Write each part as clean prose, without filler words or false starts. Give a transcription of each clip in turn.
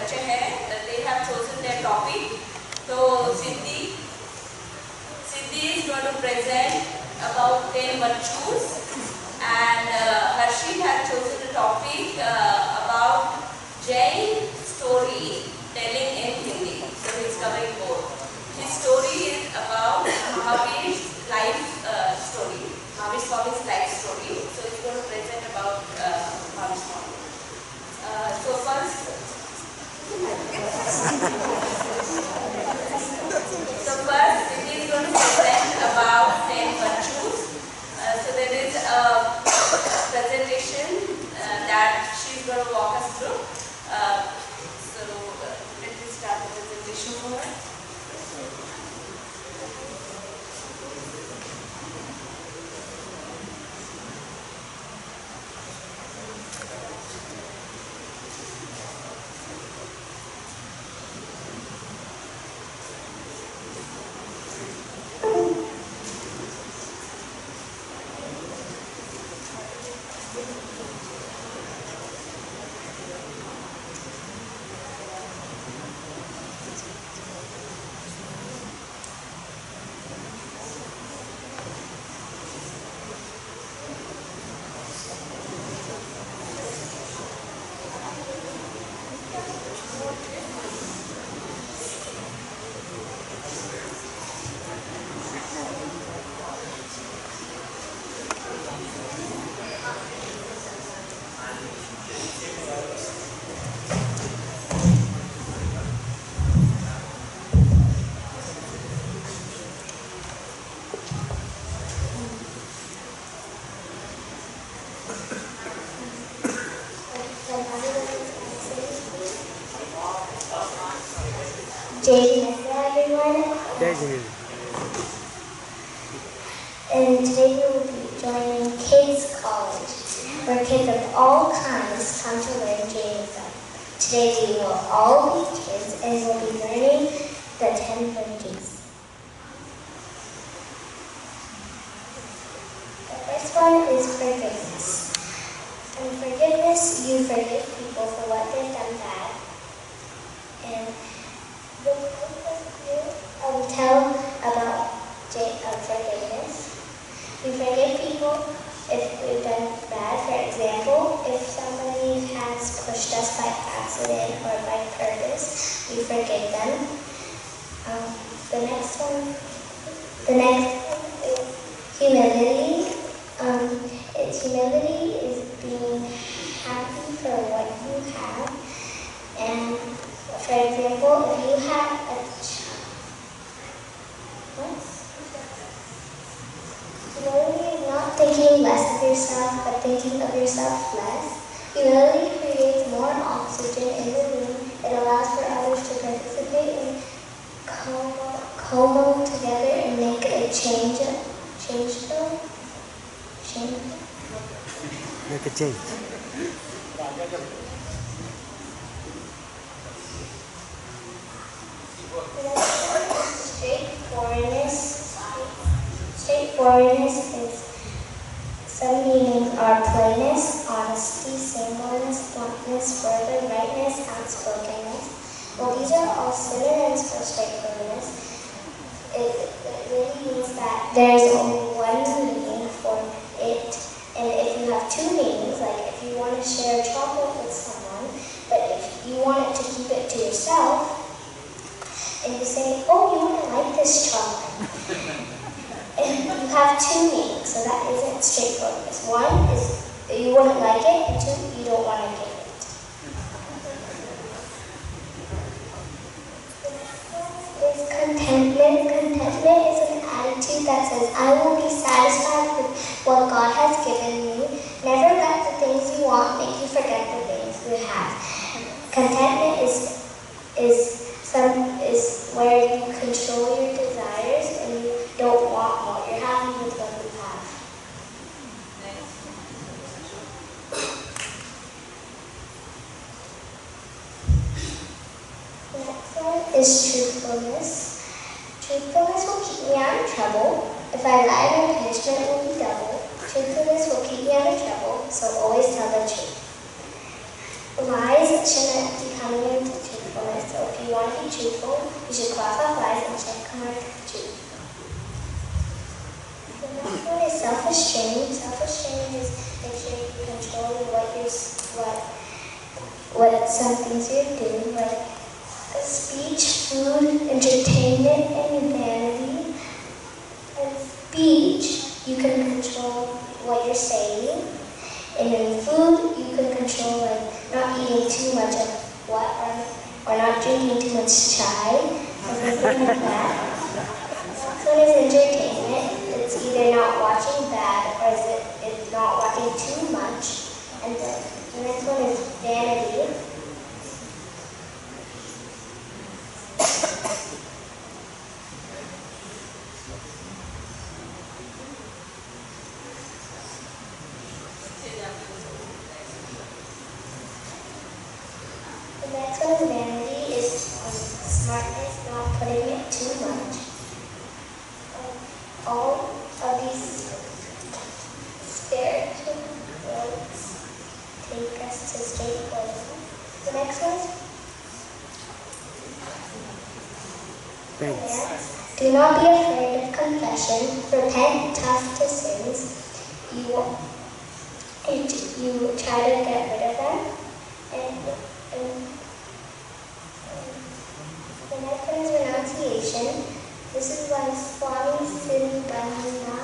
बच्चे हैं, they have chosen their topic. So Siddhi is going to present about 10 virtues, and Harshit has chosen the topic about Jain story telling in Hindi. So he is covering both. His story is about Mahavir's life story, Mahavir Swami's life story. So he is going to present about Mahavir Swami. So first, Siddhi is going to present about 10 virtues. So there is a presentation that she is going to walk us through. So let me start the presentation for her. everyone. And today we will be joining Kids College, where kids of all kinds come to learn JVB. Today we will all be kids and we'll be learning the 10 virtues. The first one is forgiveness. In forgiveness, you forgive people for what they've done bad. And I will tell about forgiveness. We forgive people if we've done bad. For example, if somebody has pushed us by accident or by purpose, we forgive them. The next one is humility. Humility is being happy for what you have. And for example, if you have a humility is not thinking less of yourself, but thinking of yourself less. Humility creates more oxygen in the room. It allows for others to participate and co-mo together and make a change. Make a change. Straightforwardness is, some meanings are plainness, honesty, singleness, bluntness, further, rightness, outspokenness. Well, these are all synonyms for straightforwardness. It really means that there is only one meaning for it, and if you have two meanings, like if you want to share chocolate with someone, but if you want it to keep it to yourself, and you say, oh, you wouldn't like this chocolate. And you have two meanings, so that isn't straightforwardness. One is you wouldn't like it, and two, you don't want to give it. Is contentment. Contentment is an attitude that says, I will be satisfied with what God has given me. Never let the things you want make you forget the things you have. Contentment is where you control your desires and you don't want more. You're happy with what you have. The next one is truthfulness. Truthfulness will keep me out of trouble. If I lie, my punishment will be double. Truthfulness will keep me out of trouble, so always tell the truth. Lies shouldn't be coming into truth. you want to be truthful, you should cross off lies and check mark truth. The next one is self-restraining. Self-restraining is make sure you control what some things you're doing, like speech, food, entertainment, and vanity. In speech, you can control what you're saying. And in food, you can control like not eating too much of what or not drinking too much chai or something like that. Next one is entertainment. It's either not watching bad or it's not watching too much. And the next one is vanity. The next one is vanity, is smartness, not putting it too much. All of these spiritual words take us to straightforward. The next one is finance. Do not be afraid of confession. Repent tough to sins. You try to get rid of them. And the next one is renunciation. This is by Swami Siddhananda.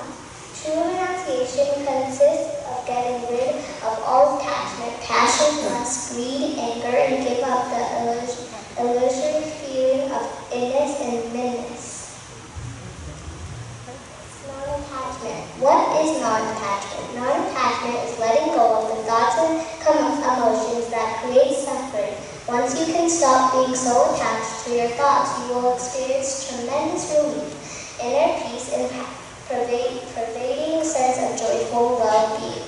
True renunciation consists of getting rid of all attachment, passion, lust, greed, anger, and give up the illusory feeling of inness and minness. Non-attachment. What is non-attachment? Non-attachment is letting go of the thoughts and emotions that create suffering. Once you can stop being so attached to your thoughts, you will experience tremendous relief, inner peace, and pervading sense of joyful well-being.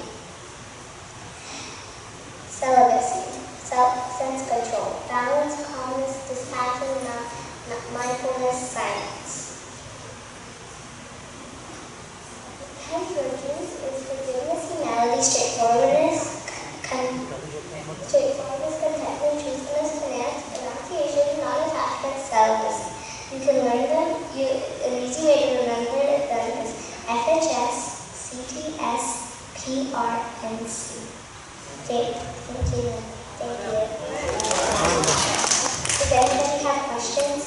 Celibacy. Sense control. Balance, calmness, dispassion, mindfulness, silence. 10 virtues is forgiveness, humility, straightforwardness, contentment, truthfulness, finance, renunciation, non-attachment, celibacy. You can learn them. An easy way to remember them is FHS, CTS, PRNC. Thank you. Thank you. Does anybody have questions?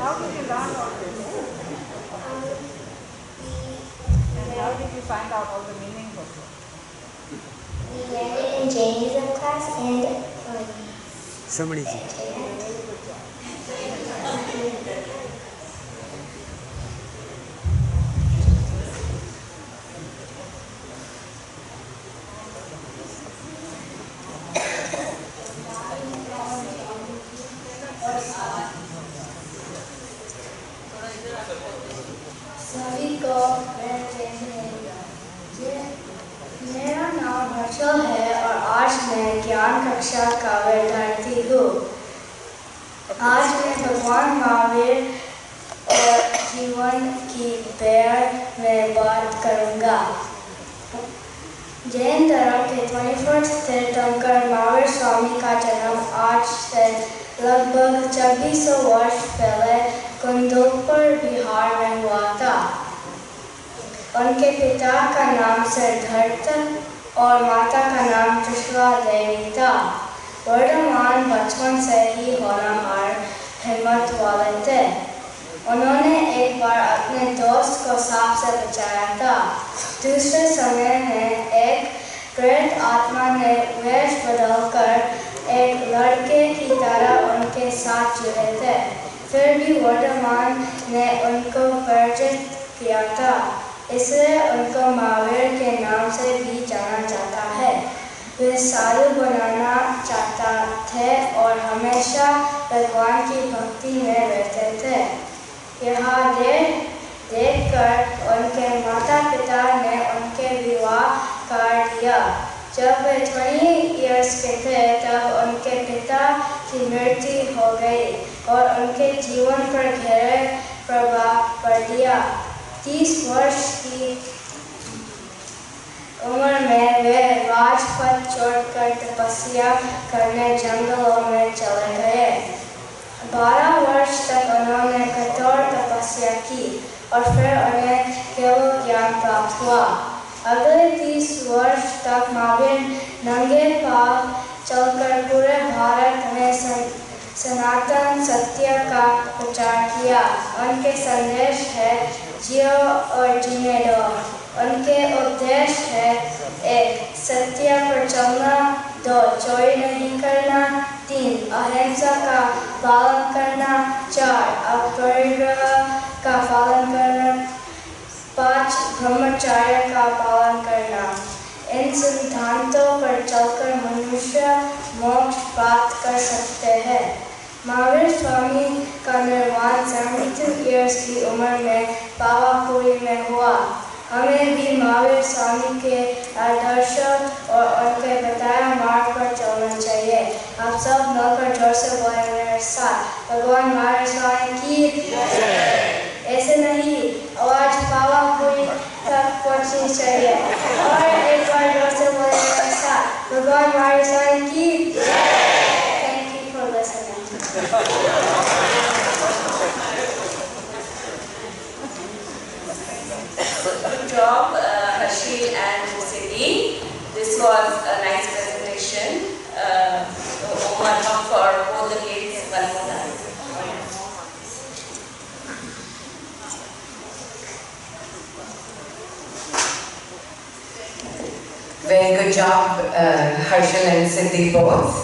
How did you learn all this? And how did you find out all the meanings of it? We learned it in Jainism class and Somebody's. सभी को मेरा नाम हर्षल है और आज मैं ज्ञान कक्षा का विद्यार्थी हूँ। आज मैं भगवान महावीर और जीवन की बारे में बात करूँगा। जैन धर्म के 21st तीर्थंकर महावीर स्वामी का जन्म आज से लगभग 2600 वर्ष पहले कुंदोपुर बिहार में हुआ था। उनके पिता का नाम सिद्धार्थ और माता का नाम त्रिशला देवी था। वर्धमान बचपन से ही होनहार हिम्मत वाले थे। उन्होंने एक बार अपने दोस्त को सांप से बचाया था। दूसरे समय में एक प्रेत आत्मा ने वेश बदलकर एक लड़के की तरह उनके साथ जुड़े थे। फिर भी वर्धमान ने उनको परिचित किया था, इसलिए उनको महावीर के नाम से भी जाना जाता है। वे साधु बनाना चाहते थे और हमेशा भगवान की भक्ति में रहते थे। यह देखकर उनके माता पिता ने उनके विवाह कर दिया। जब वे 20 इयर्स के थे तब उनके पिता की मृत्यु हो गई और उनके जीवन पर गहरा प्रभाव पड़ दिया। 30 वर्ष की उम्र में वे राजपथ छोड़कर तपस्या करने जंगलों में चले गए। 12 वर्ष तक उन्होंने कठोर तपस्या की और फिर उन्हें केवल ज्ञान प्राप्त हुआ। अगले 30 वर्ष तक महावीर नंगे पांव चलकर पूरे भारत में सनातन सत्य का प्रचार किया। उनके संदेश है जियो और जीने दो। उनके उद्देश्य है 1. सत्य पर चलना, 2. चोरी नहीं करना, 3. अहिंसा का पालन करना, 4. अपरिग्रह का पालन करना, 5. ब्रह्मचर्य का पालन करना। इन सिद्धांतों पर चलकर मनुष्य मोक्ष प्राप्त कर सकते हैं। महावीर स्वामी का निर्वाण 72 ईयर्स की उम्र में पावापुरी में हुआ। हमें भी महावीर स्वामी के आदर्श और उनके बताया मार्ग पर चलना चाहिए। आप सब मिलकर जोर से बोले मेरे साथ, भगवान महावीर स्वामी की ऐसे नहीं, आवाज पावापुरी तक पहुंचनी चाहिए। और एक बार जोर से बोले मेरे साथ, भगवान महावीर स्वामी की। Thank you for listening. Good job, Harshil and Siddhi. This was a nice presentation. One up for all the kids. One more time. Very good job, Harshil and Siddhi both.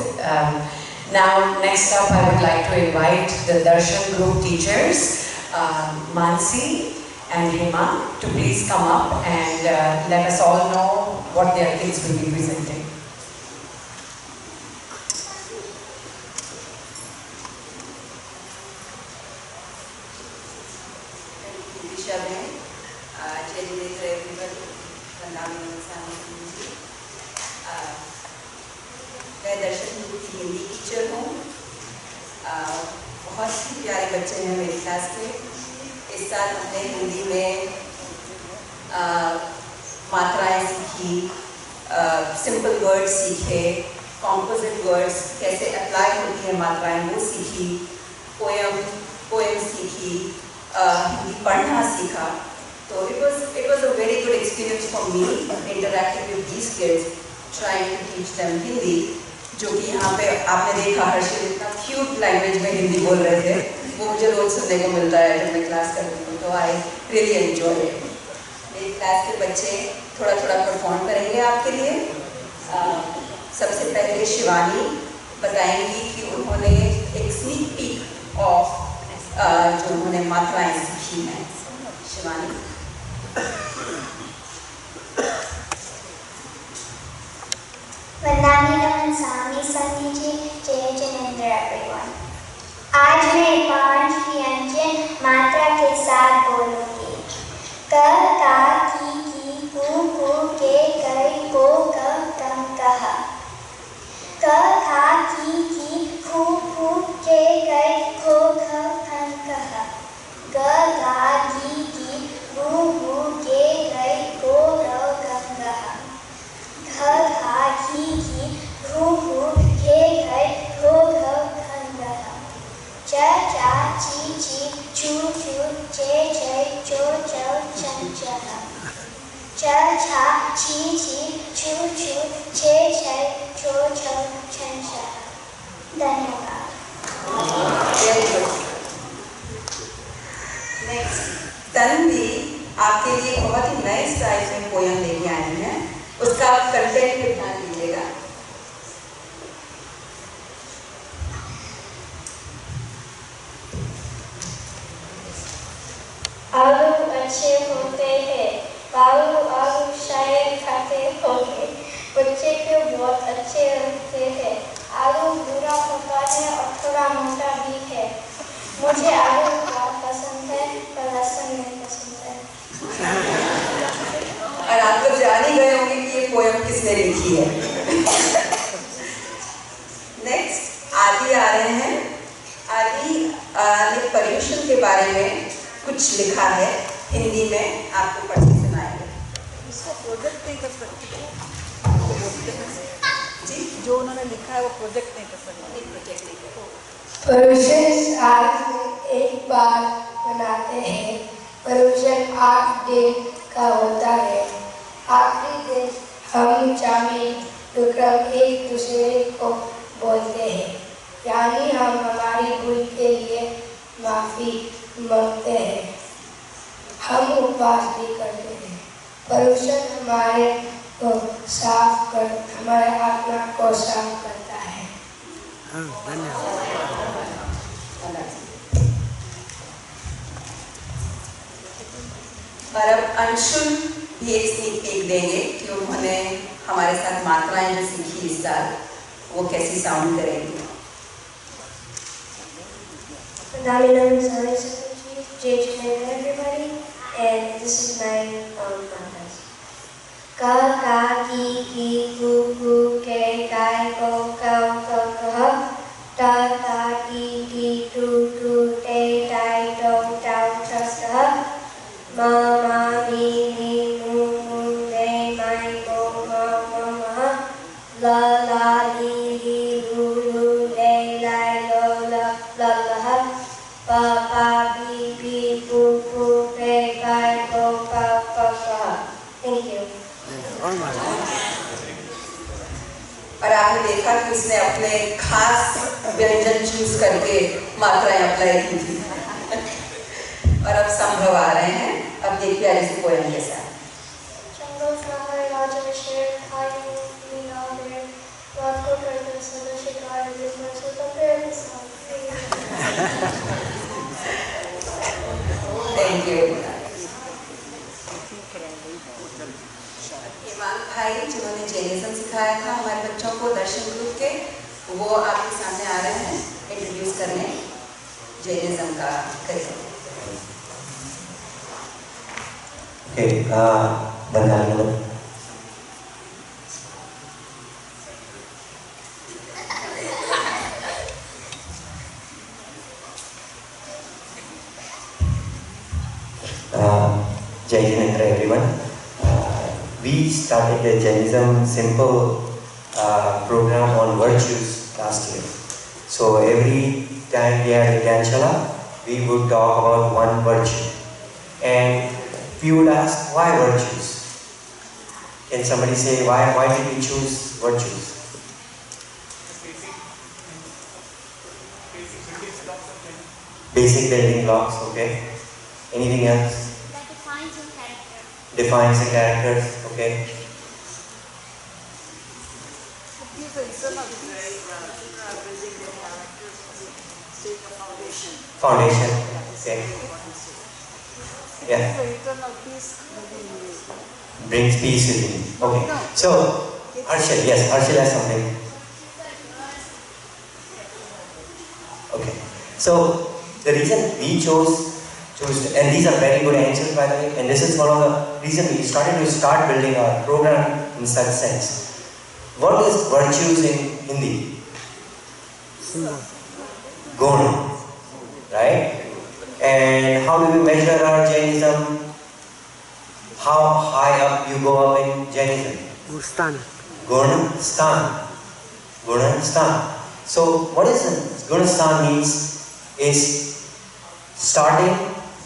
Now, next up, I would like to invite the Darshan group teachers, Mansi and Hima, to please come up and let us all know what their kids will be presenting. मैं दर्शन group की Hindi teacher हूँ। बहुत ही प्यारे बच्चे हैं मेरी class के। इस साल हमने हिंदी में मात्राएं सीखी, सिंपल वर्ड्स सीखे, कॉम्पोजिट वर्ड्स कैसे अप्लाई होती है मात्राएं वो सीखी, पोएम सीखी, हिंदी पढ़ना सीखा। तो it was a very good experience for me interacting with these kids, trying to teach them Hindi, जो कि यहाँ पे आपने देखा हर्षिल इतना क्यूट लैंग्वेज में हिंदी बोल रहे थे, वो मुझे रोज सुनने को मिलता है जब मैं क्लास करती हूँ। तो आई रियली एंजॉय इट। मेरी क्लास के बच्चे थोड़ा थोड़ा परफॉर्म करेंगे आपके लिए। सबसे पहले शिवानी बताएंगी कि उन्होंने एक स्नीक पीक ऑफ जो उन्होंने मात्राएं सीखी हैं। शिवानी। वंदनी नमन स्वामी सन्नी जी, जय जिनेंद्र एवरीवन। आज मैं 5 व्यंजन मात्रा के साथ बोलूंगी। क, का, की, कु, के, कई, को, क, कम, कह। क, खा, की, खु, के, कई, को, ख, खन, कह। ग, गा, की, गु, के, कई, को, ग, कम, कह। घ, घा, की, घु, के, कई, को, घ, खन, कह। च, चा, ची, चू, चे, चो, छन, छह। च, छा, छी, छू, छे, छो, छन, छह। धन्यवाद। नेक्स्ट तन्वी आपके लिए बहुत ही नए स्टाइल में पोयम लेके आई हैं। उसका कंटेंट पे ध्यान दीजिएगा। आलू अच्छे होते हैं, आलू शायद खाते होंगे। बच्चे क्यों बहुत अच्छे लगते हैं। आलू बुरा होता है और थोड़ा मोटा भी है। मुझे आलू बहुत पसंद है पर लहसुन नहीं पसंद है। और आप लोग जान ही गए होंगे कि ये पोयम किसने लिखी है। नेक्स्ट आदि आ रहे हैं। आदि ने पर्यूषण के बारे में कुछ लिखा है हिंदी में, आपको पढ़ के सुनाएंगे। इसको प्रोजेक्ट नहीं कर सकते। जी जो उन्होंने लिखा है वो प्रोजेक्ट नहीं कर सकते। एक प्रोजेक्ट नहीं करो। परुषण साल में एक बार मनाते हैं। परुषण 8 दिन का होता है। आखिरी दिन हम चाबी विक्रम एक दूसरे को बोलते हैं, यानी हम हमारी भूल के लिए माफी मांगते हैं। हम उपवास भी करते हैं। परुषण हमारे को साफ कर हमारे आत्मा को साफ करता है। हाँ, धन्यवाद। और अब अंशुल भी एक स्नीक पीक देंगे कि उन्होंने हमारे साथ मात्राएं जो सीखी इस साल वो कैसी साउंड करेंगी। My name is JVB, everybody, and this is my contest. Ka ka ki ku ku ke kai ko kau ko ka ta ta ti tu tu te tai to tau tas ka ma ma mi mu mu me mai mo ma ma ma la la li lu lu le lai lo la la la pa pa bi bi pu pu pe pai po pa pa pa. Thank you. और मारा। और आपने देखा कि उसने अपने खास व्यंजन चूज करके मात्राएं अप्लाई की थी। और अब संभव आ रहे हैं। अब देखिए प्यारी सी पोएम के साथ। जंगल सहाय राजा शेर खाई मीना में रात को करते सदा शिकार जिसमें से तपेर थैंक यू। हेमंत भाई जिन्होंने जैनिज्म सिखाया था हमारे बच्चों को दर्शन ग्रुप के, वो आपके सामने आ रहे हैं इंट्रोड्यूस करने जैनिज्म का career. Okay, Bangladesh. Jai Hind everyone. We started the Jainism simple program on virtues last year. So every time we had a Gyanshala, we would talk about one virtue. And we would ask, why virtues? Can somebody say, why did we choose virtues? Basic building blocks, okay. Anything else? That defines your character. Defines the characters, okay. Foundation, okay. Yeah. Brings peace within. Okay. So, Harshil, yes, Harshil has something. Okay. So, the reason we chose, and these are very good answers by the way, and this is one of the reasons we started building our program in such sense. What is virtues in Hindi? Guna, right? And how do we measure our Jainism? How high up you go up in Jainism? Guna Stan. So what is Guna Stan means is starting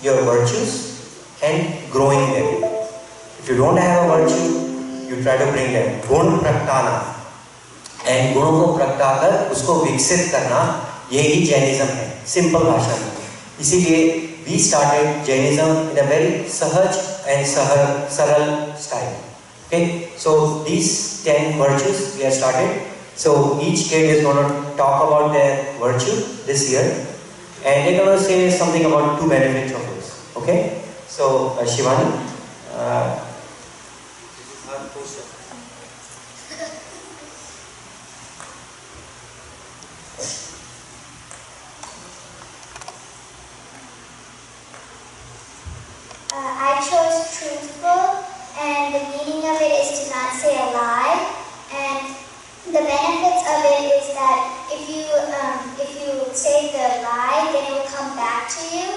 your virtues and growing them. If you don't have a virtue, you try to bring them. Gun praktana. And गुणों को प्रकटाकर उसको विकसित करना यही Jainism है, simple भाषा में. इसीलिए we started Jainism in a very सहज and सरल style. Okay, so these 10 virtues we have started. So each kid is going to talk about their virtue this year, and they're going to say something about 2 benefits of this. Okay, so Shivani. I chose truthful, and the meaning of it is to not say a lie. And the benefits of it is that if you say the lie, then it will come back to you.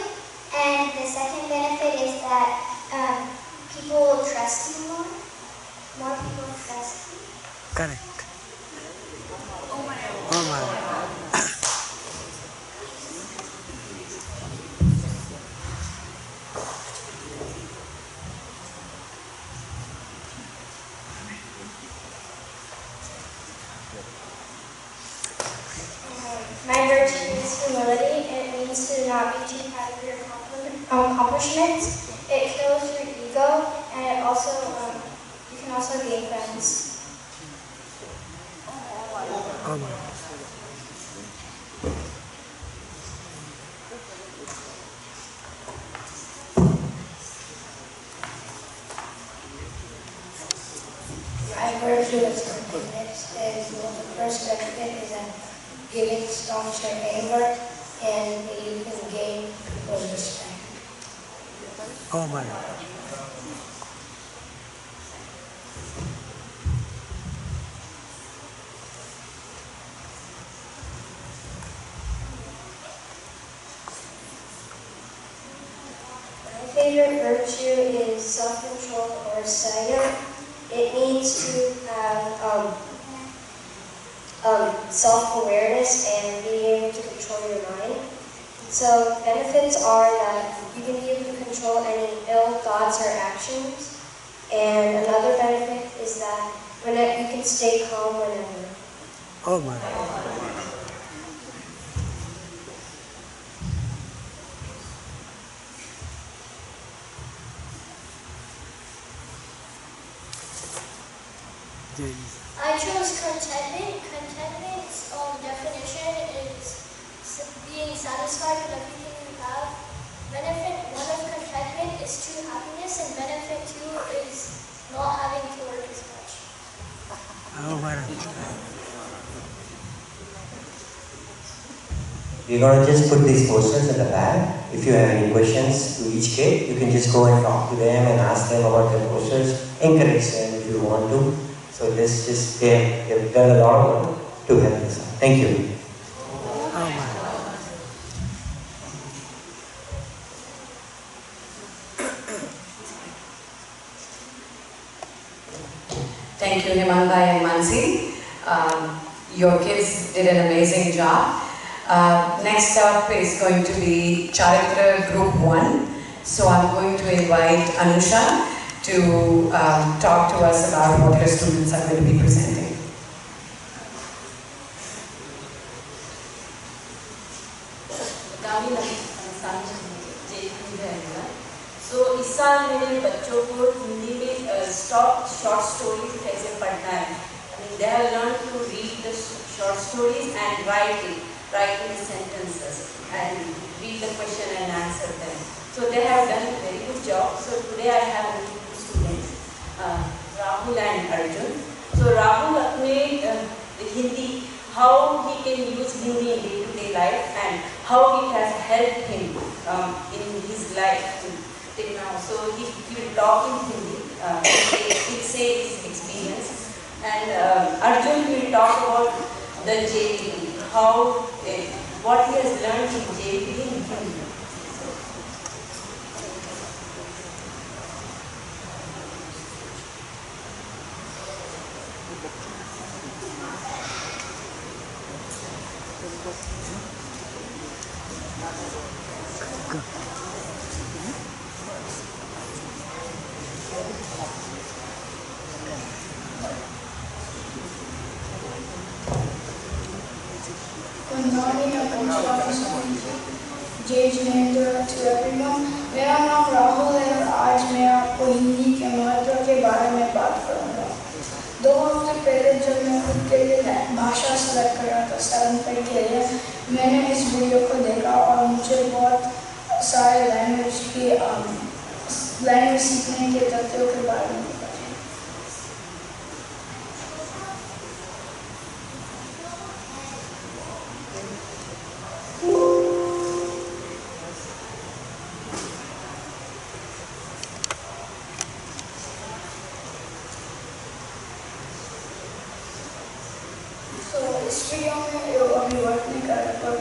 And the second benefit is that people will trust you more. More people trust you. Correct. Oh my. My virtue is humility. It means to not be too proud of your accomplishments. It kills your ego, and it also you can also gain friends. Oh my. My virtue is forgiveness. And the first benefit is that giving stops your anger and you can gain people's respect. Oh my. My favorite virtue is self-control or saya. It means to have self-awareness and being able to control your mind. So benefits are that you can be able to control any ill thoughts or actions. And another benefit is that you can stay calm whenever. Oh my. I chose contentment. Contentment's definition is being satisfied with everything you have. Benefit one of contentment is true happiness, and benefit two is not having to work as much. Oh my. We're going to just put these posters in the bag. If you have any questions to each kid, you can just go and talk to them and ask them about their posters. Encourage them if you want to. So this just, they have done a lot of work to help us out. Thank you. Oh my. Thank you, Himanda and Mansi. Your kids did an amazing job. Next up is going to be Charitra Group 1. So I'm going to invite Anusha to talk to us about what her students are going to be presenting. So इस साल मेरे बच्चों को हिंदी में short stories कैसे पढ़ना है. I mean, they have learned to read the short stories and write the sentences and read the question and answer them. So they have done a very good job. So today I have only two students, Rahul and Arjun. So Rahul अपने Hindi, how he can use Hindi in day-to-day life and how it has helped him in his life till now. So he will talk in Hindi, he'll say his experience, and Arjun will talk about the JVB, how what he has learned in JVB in Hindi. Good morning and जय Jinendra to everyone. मेरा नाम राहुल है और आज मैं आपको हिंदी के महत्व के बारे में बात करूँगा. 2 हफ्ते पहले जब मैं खुद के लिए भाषा सेलेक्ट कर रहा था 7th के लिए, मैंने इस वीडियो को देखा और मुझे बहुत सारे लैंग्वेज सीखने के तथ्यों के बारे में पता. इस वीडियो में अभी वर्क नहीं कर रहा, पर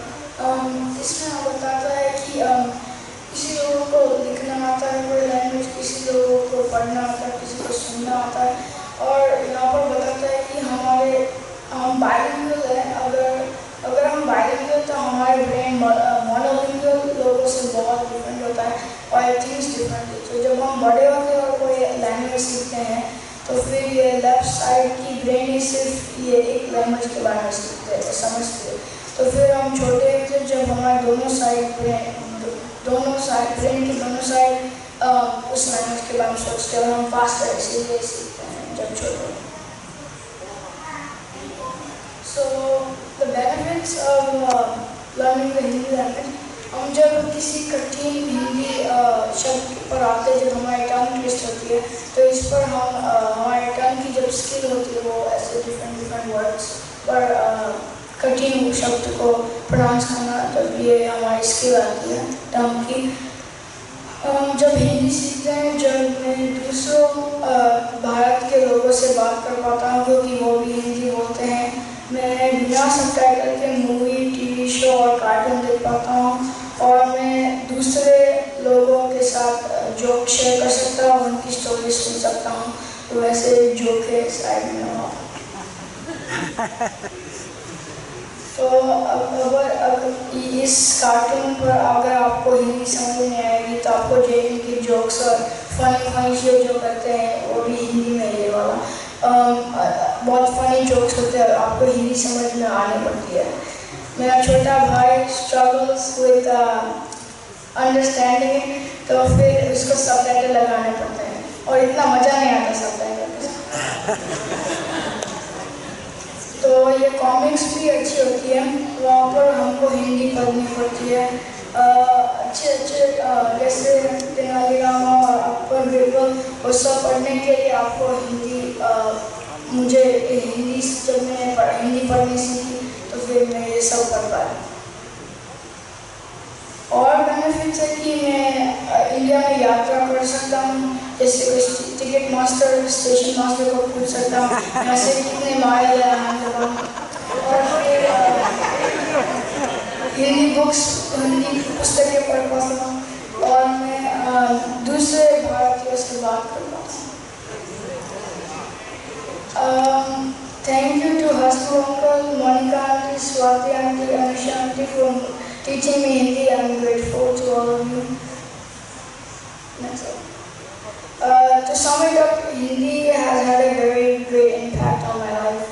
इसमें बताता है कि किसी लोगों को लिखना आता है कोई लैंग्वेज, किसी लोगों को पढ़ना आता है, किसी को सुनना आता है, और यहाँ पर बताता है कि हमारा हम बाइलिंगुअल है, अगर हम बाइलिंगुअल तो हमारे ब्रेन मोनोलिंगुअल लोगों से बहुत डिफरेंट होता है और थिंग्स डिफरेंट है। तो जब हम बड़े होते हैं और कोई लैंग्वेज सीखते हैं तो फिर ये लेफ्ट साइड की ब्रेन ही सिर्फ ये एक लैंग्वेज के बारे में समझते हैं। तो फिर हम छोटे थे जब हमारे दोनों साइड ब्रेन के दोनों साइड उस लैंग्वेज के बारे में सोचते हैं और हम फास्टर इसीलिए सीखते हैं जब छोटे। So the benefits of learning the Hindi language, हम जब किसी कठिन हिंदी शब्द पर आते हैं, जब हमारी टंग ट्विस्ट होती है तो इस पर हम हमारे टंग की जब स्किल होती है वो ऐसे डिफरेंट वर्ड्स पर कठिन शब्द को प्रोनाउंस करना, तब ये हमारी स्किल आती है टंग की। जब हिंदी सीखते हैं, जब मैं दूसरों भारत के लोगों से बात कर पाता हूँ क्योंकि वो भी हिंदी बोलते हैं, मैं बिना सबटाइटल के मूवी, टीवी शो और कार्टून देख पाता हूँ और मैं दूसरे लोगों के साथ जोक शेयर कर सकता हूँ, उनकी स्टोरी सुन सकता हूँ। तो वैसे जोक है साइड में हो। तो अगर इस कार्टून पर अगर आपको हिंदी समझ नहीं आएगी तो आपको जेबी के जोक्स और फनी शो जो करते हैं वो भी हिंदी में ये वाला बहुत फनी जोक्स होते हैं, आपको हिंदी समझ में आने पड़ती है। मेरा छोटा भाई स्ट्रगल्स विद अंडरस्टैंडिंग, तो फिर उसको सबटाइटल लगाने पड़ते हैं और इतना मज़ा नहीं आता सबटाइटल। तो ये कॉमिक्स भी अच्छी होती है, वहाँ पर हमको हिंदी पढ़नी पड़ती है। अच्छे जैसे तेनालीरामा और अकबर बिरबल, वो सब पढ़ने के लिए आपको हिंदी मुझे हिंदी जब मैंने हिंदी पढ़नी सीखी तो फिर मैं ये सब पढ़ पाया। और बेनिफिट्स है कि मैं इंडिया में यात्रा कर सकता हूँ, जैसे टिकट मास्टर, स्टेशन मास्टर को पूछ सकता हूँ यहाँ से कितने माइल है और फिर हिंदी पुस्तकें पढ़ पाता हूँ और मैं दूसरे भारतीयों से बात कर पाता हूँ। Thank you to Hastu uncle, Monica auntie, Swati auntie, Anusha auntie for teaching me Hindi. I am grateful to all of you. That's all. To sum it up, Hindi has had a very great impact on my life.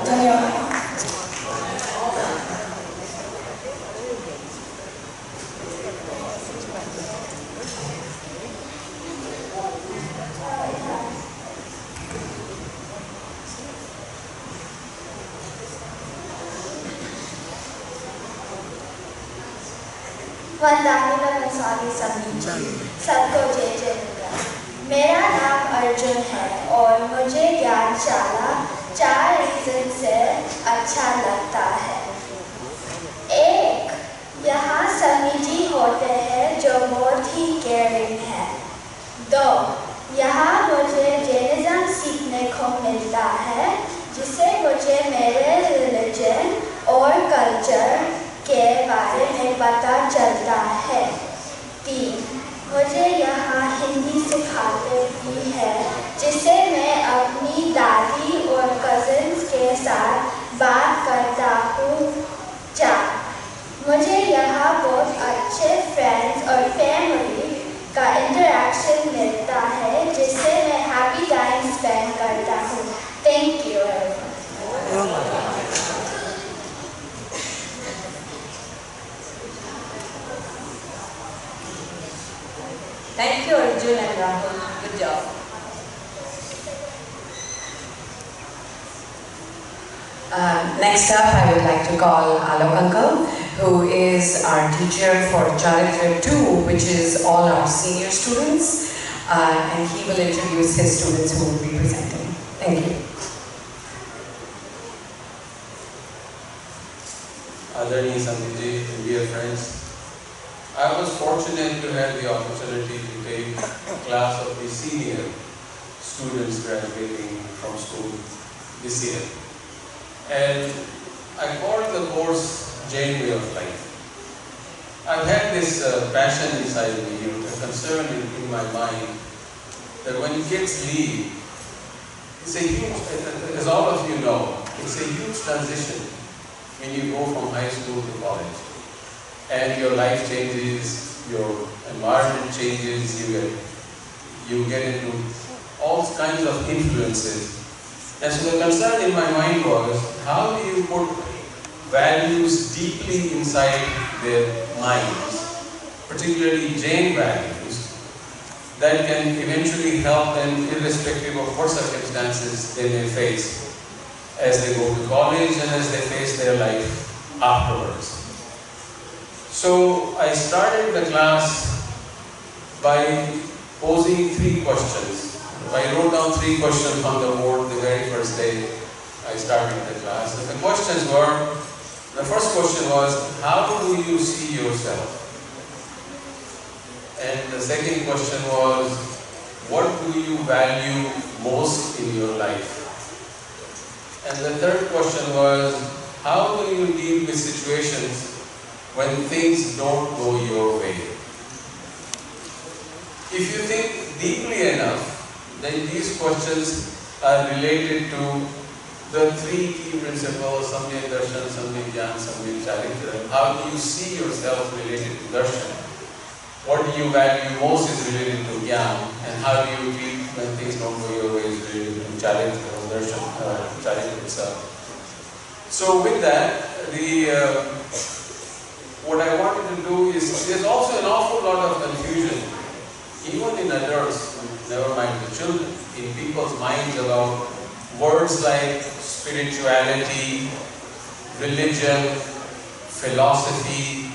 धन्यवाद। वंदना मसाली सबको जय। मेरा नाम अर्जुन है और मुझे ज्ञानशाला 4 reason से अच्छा लगता है। 1, यहाँ समी जी होते हैं जो बहुत ही केयरिंग है। 2, यहाँ मुझे जैनिज्म सीखने को मिलता है जिससे मुझे मेरे रिलीजन और कल्चर के बारे में पता चलता है। 3, मुझे यहाँ हिंदी सिखाते भी है जिससे मैं अपनी दादी और कजिन्स के साथ बात करता हूँ। 4, मुझे यहाँ बहुत अच्छे फ्रेंड्स और फैमिली का इंटरेक्शन मिलता है जिससे मैं हैप्पी टाइम स्पेंड करता हूँ। Thank you. Thank you, Arjun and Rahul. Good job. Next up, I would like to call Alok Uncle, who is our teacher for Charitra 2, which is all our senior students, and he will introduce his students who will be presenting. Thank you. Adharani Samiti, dear friends, I was fortunate to have the opportunity to take a class of the senior students graduating from school this year. And I called the course Jain Way of Life. I've had this passion inside me, a concern in my mind that when kids leave, it's a huge, as all of you know, it's a huge transition when you go from high school to college. And your life changes, your environment changes, you get into all kinds of influences. And so the concern in my mind was, how do you put values deeply inside their minds, particularly Jain values, that can eventually help them irrespective of what circumstances they may face as they go to college and as they face their life afterwards. So I started the class by posing 3 questions. I wrote down 3 questions on the board the very first day I started the class. And the questions were, the first question was, how do you see yourself? And the second question was, what do you value most in your life? And the third question was, how do you deal with situations when things don't go your way? If you think deeply enough, then these questions are related to the 3 key principles, Samyak Darshan, Samyak Jnana, Samyak Charitra. How do you see yourself related to Darshan? What do you value most is related to Jnana, and how do you deal when things don't go your way is related to Charitra or Darshan, Charitra itself. So with that, what I wanted to do is, there's also an awful lot of confusion, even in adults, never mind the children, in people's minds about words like spirituality, religion, philosophy,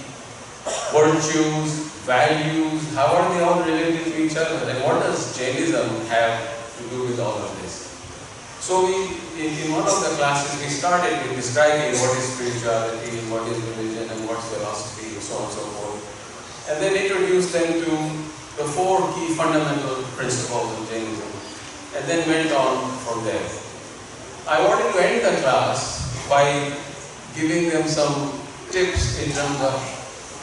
virtues, values. How are they all related to each other? And what does Jainism have to do with all of this? So in one of the classes, we started with describing what is spirituality, and what is religion, and what's philosophy, and so on and so forth. And then introduced them to the 4 key fundamental principles of Jainism, and then went on from there. I wanted to end the class by giving them some tips in terms of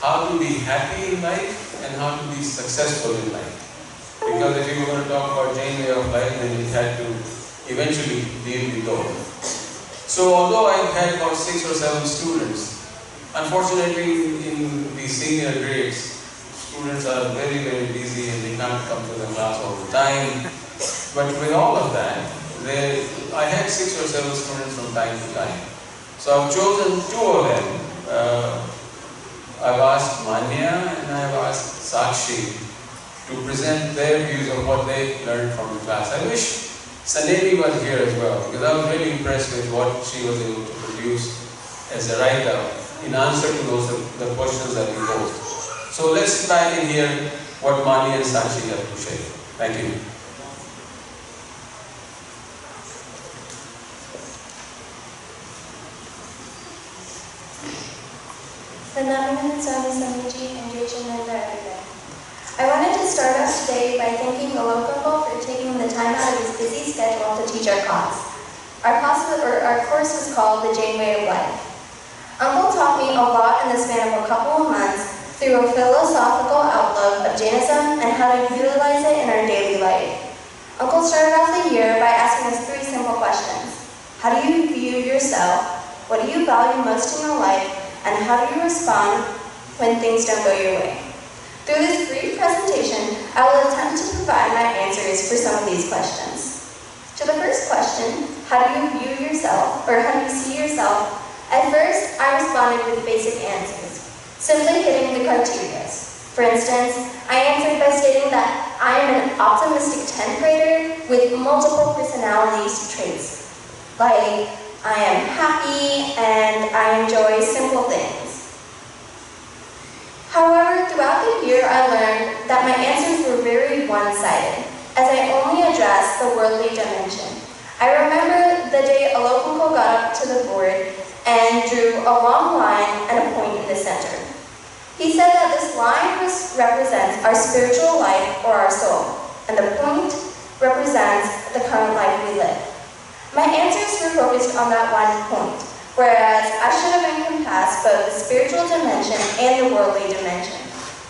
how to be happy in life and how to be successful in life. Because if you were going to talk about Jain way of life, then you had to eventually deal with those. So although I had about 6 or 7 students, unfortunately in the senior grades, students are very, very busy and they can't come to the class all the time. But with all of that, I had 6 or 7 students from time to time. So I've chosen 2 of them. I've asked Manya and I've asked Sakshi to present their views of what they learned from the class. I wish Sanevi was here as well, because I was really impressed with what she was able to produce as a write-up in answer to the questions that we posed. So let's sit back and hear what Mani and Sakshi have to say. Thank you. Pranam Swami Samiji and Jayachananda everyone. I wanted to start off today by thanking Alokapal for taking the time out of his busy schedule to teach our class. Our course was called The Jain Way of Life. Uncle taught me a lot in the span of a couple of months through a philosophical outlook of Jainism and how to utilize it in our daily life. Uncle started off the year by asking us 3 simple questions. How do you view yourself? What do you value most in your life? And how do you respond when things don't go your way? Through this brief presentation, I will attempt to provide my answers for some of these questions. To the first question, how do you view yourself, or how do you see yourself? At first, I responded with basic answers, simply hitting the criteria. For instance, I answered by stating that I am an optimistic 10th grader with multiple personalities traits, like I am happy and I enjoy simple things. However, throughout the year I learned that my answers were very one-sided, as I only addressed the worldly dimension. I remember the day Alokapal got up to the board and drew a long line and a point in the center. He said that this line represents our spiritual life or our soul, and the point represents the current life we live. My answers were focused on that one point, whereas I should have encompassed both the spiritual dimension and the worldly dimension.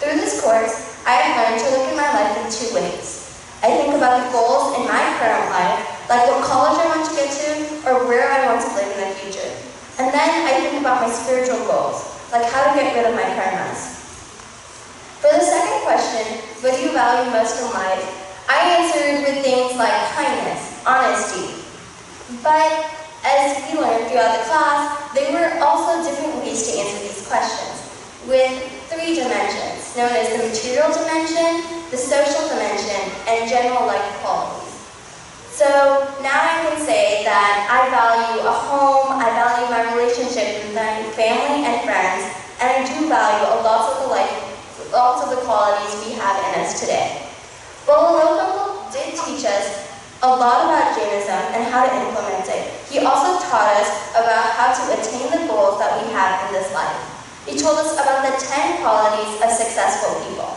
Through this course, I have learned to look at my life in 2 ways. I think about about the goals in my current life, like what college I want to get to, or where I want to live in the future. And then I think about my spiritual goals, like how to get rid of my karmas. For the second question, what do you value most in life? I answered with things like kindness, honesty. But as we learned throughout the class, there were also different ways to answer these questions, with 3 dimensions, known as the material dimension, the social dimension, and general life qualities. So now I can say that I value a home, I value my relationship with my family and friends, and I do value lots of the qualities we have in us today. While Uncle did teach us a lot about Jainism and how to implement it, he also taught us about how to attain the goals that we have in this life. He told us about the 10 qualities of successful people: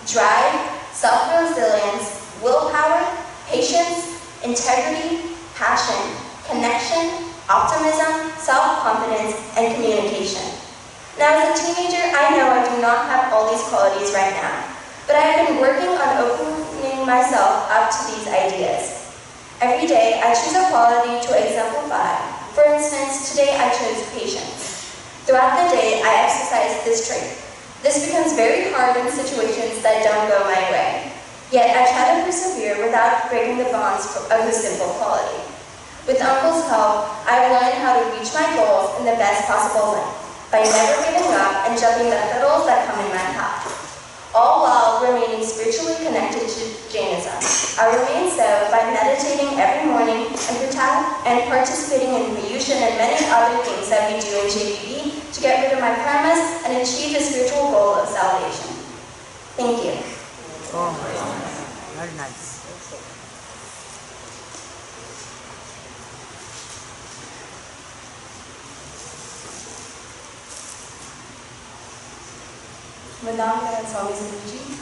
drive, self-resilience, willpower, patience, integrity, passion, connection, optimism, self-confidence, and communication. Now, as a teenager, I know I do not have all these qualities right now, but I have been working on opening myself up to these ideas. Every day, I choose a quality to exemplify. For instance, today I chose patience. Throughout the day, I exercise this trait. This becomes very hard in situations that don't go my way. Yet I try to persevere without breaking the bonds of this simple quality. With Uncle's help, I've learned how to reach my goals in the best possible way, by never giving up and jumping the hurdles that come in my path, all while remaining spiritually connected to Jainism. I remain so by meditating every morning and participating in Payushan and many other things that we do in JVB to get rid of my karmas and achieve the spiritual goal of salvation. Thank you. Oh my God. Very nice. Madam and Swami Sindhuji,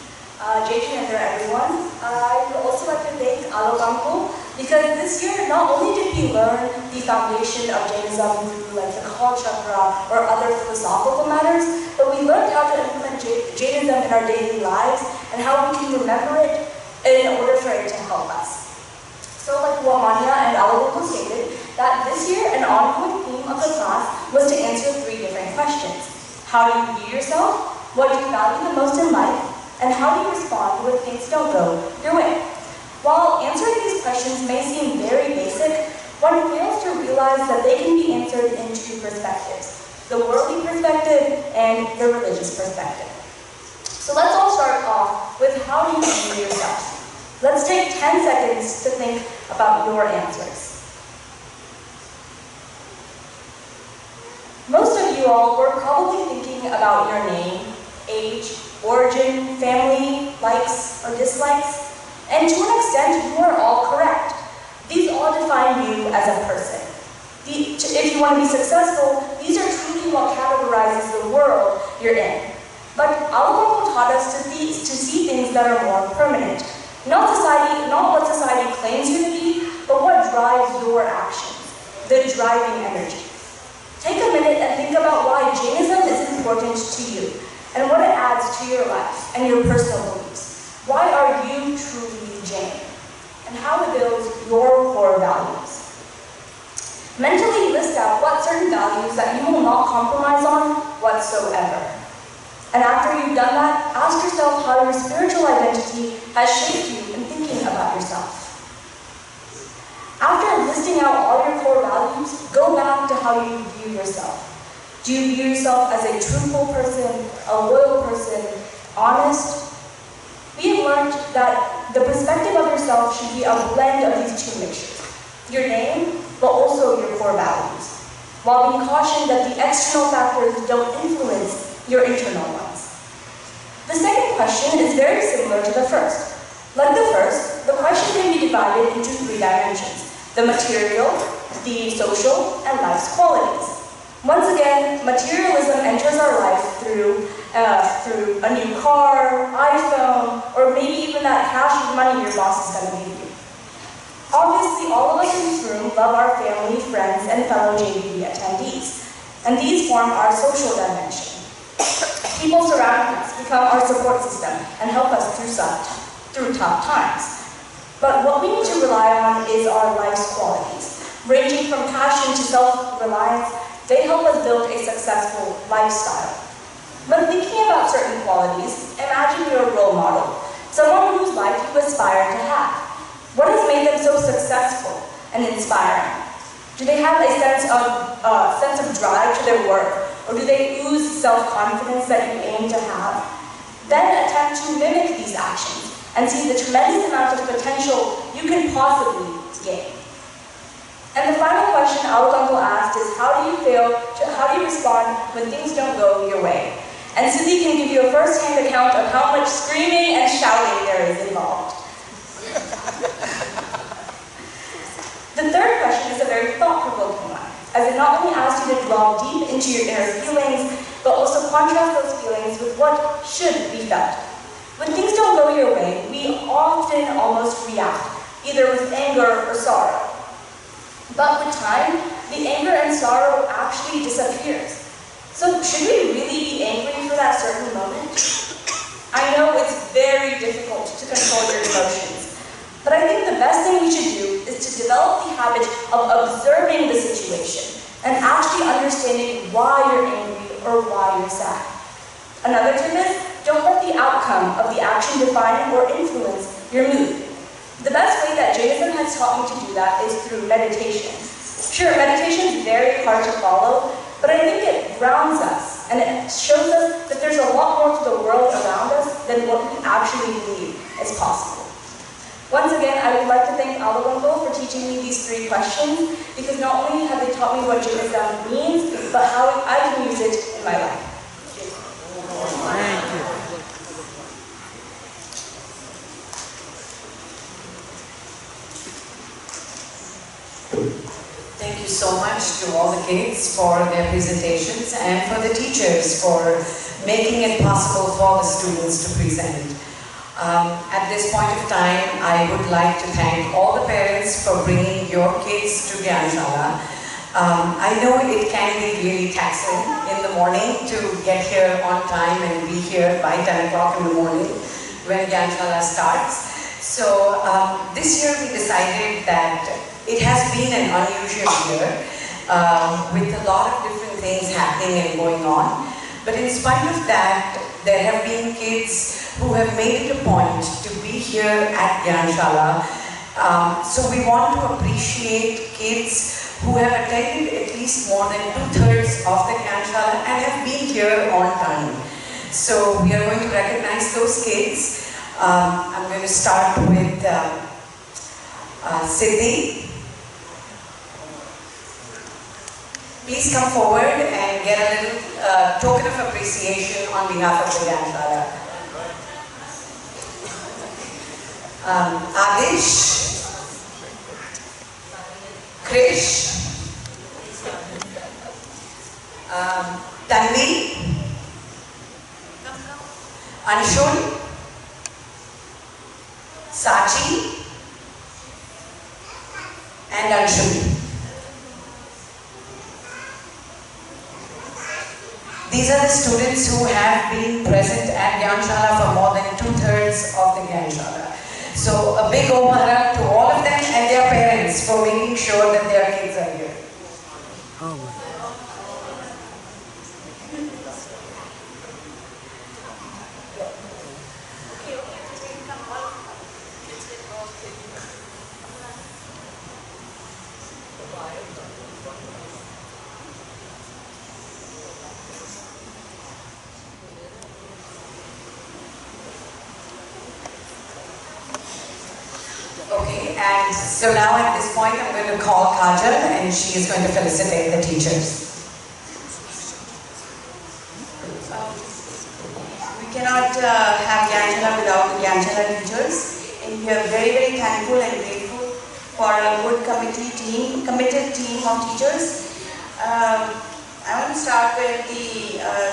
JJ and everyone. I would also like to thank Alok Uncle because this year not only did we learn the foundation of Jainism through like the Kal Chakra or other philosophical matters, but we learned how to implement Jainism in our daily lives and how we can remember it in order for it to help us. So like what Manya and Alok Uncle stated, that this year an ongoing theme of the class was to answer 3 different questions. How do you view yourself? What do you value the most in life? And how do you respond when things don't go your way? While answering these questions may seem very basic, one fails to realize that they can be answered in 2 perspectives: the worldly perspective and the religious perspective. So let's all start off with how do you view yourself? Let's take 10 seconds to think about your answers. Most of you all were probably thinking about your name, age, origin, family, likes or dislikes, and to an extent you are all correct. These all define you as a person. If you want to be successful, these are truly what categorizes the world you're in. But Alok taught us to see things that are more permanent. Not what society claims you to be, but what drives your actions, the driving energy. Take a minute and think about why Jainism is important to you, and what it adds to your life and your personal beliefs. Why are you truly Jain? And how it builds your core values. Mentally list out what certain values that you will not compromise on whatsoever. And after you've done that, ask yourself how your spiritual identity has shaped you in thinking about yourself. After listing out all your core values, go back to how you view yourself. Do you view yourself as a truthful person, a loyal person, honest? We have learned that the perspective of yourself should be a blend of these 2 mixtures. Your name, but also your core values, while being cautioned that the external factors don't influence your internal ones. The second question is very similar to the first. Like the first, the question can be divided into 3 dimensions: the material, the social, and life's qualities. Once again, materialism enters our life through a new car, iPhone, or maybe even that cash money your boss is going to give you. Obviously, all of us in this room love our family, friends, and fellow JVB attendees, and these form our social dimension. People surrounding us become our support system and help us through tough times. But what we need to rely on is our life's qualities. Ranging from passion to self-reliance, they help us build a successful lifestyle. When thinking about certain qualities, imagine you're a role model, someone whose life you aspire to have. What has made them so successful and inspiring? Do they have a sense of drive to their work, or do they ooze self-confidence that you aim to have? Then attempt to mimic these actions and see the tremendous amount of potential you can possibly gain. And the final question Alukanko asked is, how do you respond when things don't go your way? And Siddhi can give you a first-hand account of how much screaming and shouting there is involved. The third question is a very thought-provoking one, as it not only asks you to delve deep into your inner feelings, but also contrast those feelings with what should be felt. When things don't go your way, we often almost react, either with anger or sorrow. But with time, the anger and sorrow actually disappears. So should we really be angry for that certain moment? I know it's very difficult to control your emotions, but I think the best thing we should do is to develop the habit of observing the situation and actually understanding why you're angry or why you're sad. Another tip is, don't let the outcome of the action define or influence your mood. The best way that Jainism has taught me to do that is through meditation. Sure, meditation is very hard to follow, but I think it grounds us, and it shows us that there's a lot more to the world around us than what we actually believe is possible. Once again, I would like to thank Alukanko for teaching me these 3 questions, because not only have they taught me what Jainism means, but how I can use it in my life. Thank you. Thank you so much to all the kids for their presentations and for the teachers for making it possible for the students to present. At this point of time, I would like to thank all the parents for bringing your kids to Gyanshala. I know it can be really taxing in the morning to get here on time and be here by 10 o'clock in the morning when Gyanshala starts. So this year we decided that it has been an unusual year with a lot of different things happening and going on. But in spite of that, there have been kids who have made it a point to be here at Gyanshala. So we want to appreciate kids who have attended at least more than 2/3 of the Gyanshala and have been here on time. So we are going to recognize those kids. I'm going to start with Siddhi. Please come forward and get a little token of appreciation on behalf of the Gyanshala. Adish, Krish, Tanvi, Anshul, Sachi, and Anshul. These are the students who have been present at Gyanshala for more than 2/3 of the Gyanshala. So a big Om-Haram to all of them and their parents for making sure that their kids are here. Oh my. Okay, and so now at this point I'm going to call Kajal and she is going to felicitate the teachers. We cannot have Gyanshala without the Gyanshala teachers, and we are very, very thankful and grateful for a good committed team of teachers. I want to start with the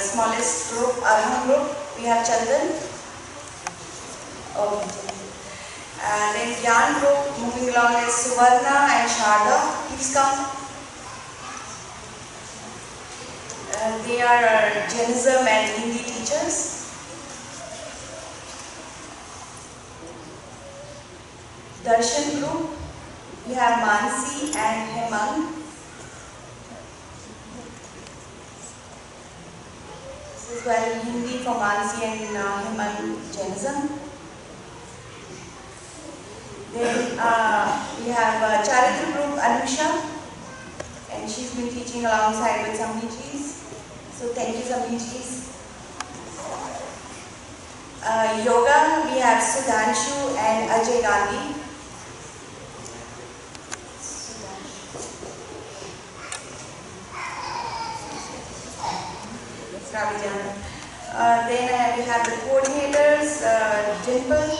smallest group, Arham group. We have Chandan. Okay. And in Gyan group, moving along is Suvarna and Sharda. Please come. They are our Jainism and Hindi teachers. Darshan group, we have Mansi and Hemang. This is well in Hindi for Mansi and Hemang Jainism. Then we have Charity group Anusha, and she's been teaching alongside with Samijis. So thank you, Samijis. Yoga, we have Sudhanshu and Ajay Gandhi. Then we have the coordinators, Dimple,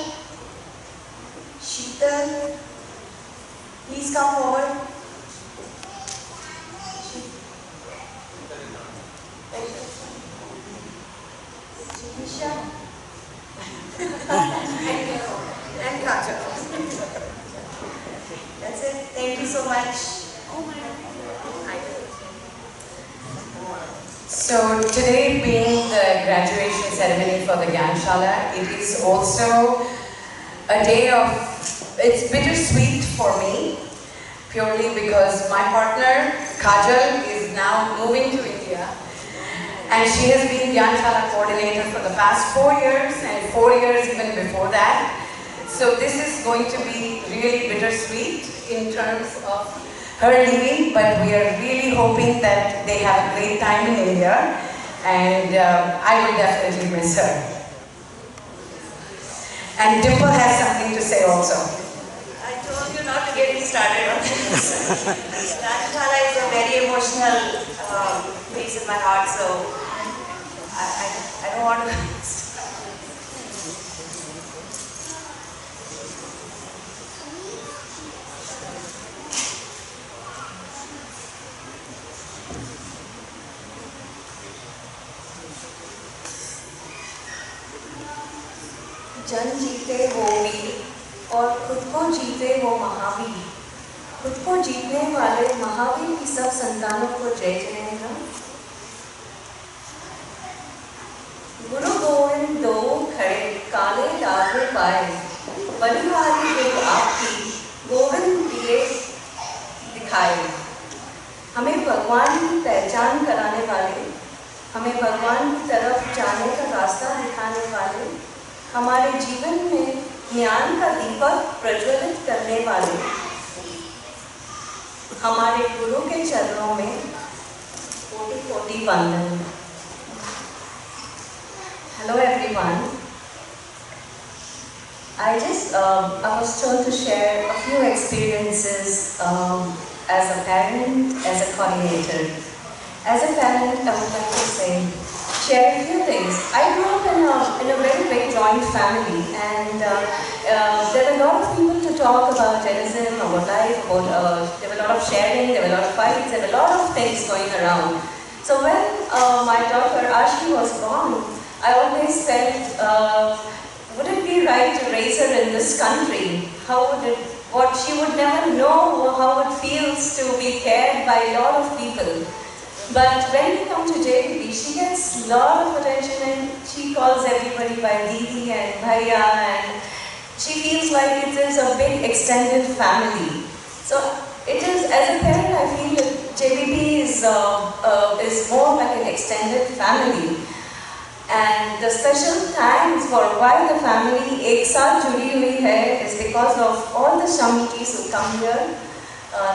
Sheetal, please come forward. Jivisha and Kajal. That's it. Thank you so much. So today being the graduation ceremony for the Gyanshala, it is also a day of, it's bittersweet for me, purely because my partner Kajal is now moving to India, and she has been Gyanshala coordinator for the past 4 years and 4 years even before that. So this is going to be really bittersweet in terms of her leaving, but we are really hoping that they have a great time in India, and I will definitely miss her. And Dimple has something to say also. I told you not to get me started on this. Gyanshala is a very emotional place in my heart, so I don't want to. जन जीते वो वीर और खुद को जीते वो महावीर। खुद को जीतने वाले महावीर की सब संतानों को जय जयेगा। गुरु गोविंद दो खड़े काले लागे पाए, बलिहारी गुरु आपकी गोविंद दिए दिखाए। हमें भगवान की पहचान कराने वाले, हमें भगवान की तरफ जाने का रास्ता दिखाने वाले, हमारे जीवन में ज्ञान का दीपक प्रज्वलित करने वाले, हमारे गुरु के चरणों में कोटि-कोटि वंदन। Hello everyone. I was told to share a few experiences as a parent, as a coordinator. As a parent, I would like to share a few things. I grew up in a very big joint family, and there were a lot of people to talk about Jainism, about life, there were a lot of sharing, there were a lot of fights, there were a lot of things going around. So when my daughter Ashi was born, I always felt, would it be right to raise her in this country? She would never know how it feels to be cared by a lot of people. But when we come to JVB, she gets a lot of attention, and she calls everybody by Didi and Bhaiya, and she feels like it is a big extended family. So it is, as a parent, I feel that JVB is more like an extended family. And the special thanks for why the family एक साथ जुड़ी हुई है is because of all the Shramijis who come here.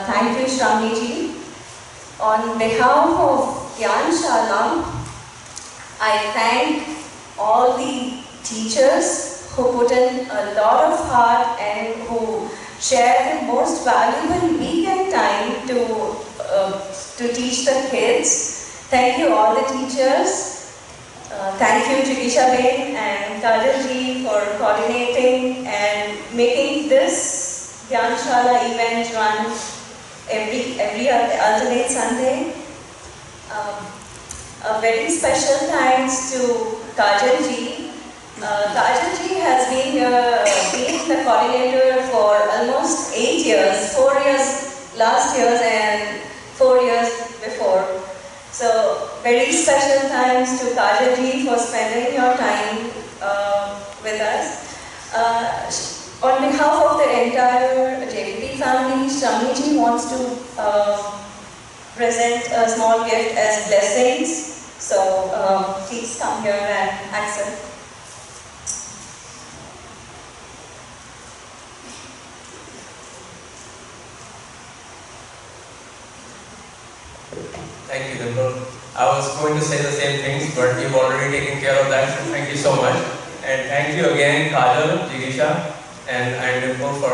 Thank you, Shramiji. On behalf of Gyanshala, I thank all the teachers who put in a lot of heart and who share the most valuable weekend time to teach the kids. Thank you all the teachers. Thank you Jigisha Ben and Kajal ji for coordinating and making this Gyanshala event run every alternate Sunday. A very special thanks to Kajal ji. Kajal ji has been the coordinator for almost 8 years, 4 years last year and 4 years before. So very special thanks to Kajal ji for spending your time with us. On behalf of the entire Shamiji wants to present a small gift as blessings. So please come here and accept. Thank you, Dimple. I was going to say the same things, but you've already taken care of that, so thank you so much. And thank you again, Kajal, Jigisha, and Dimple for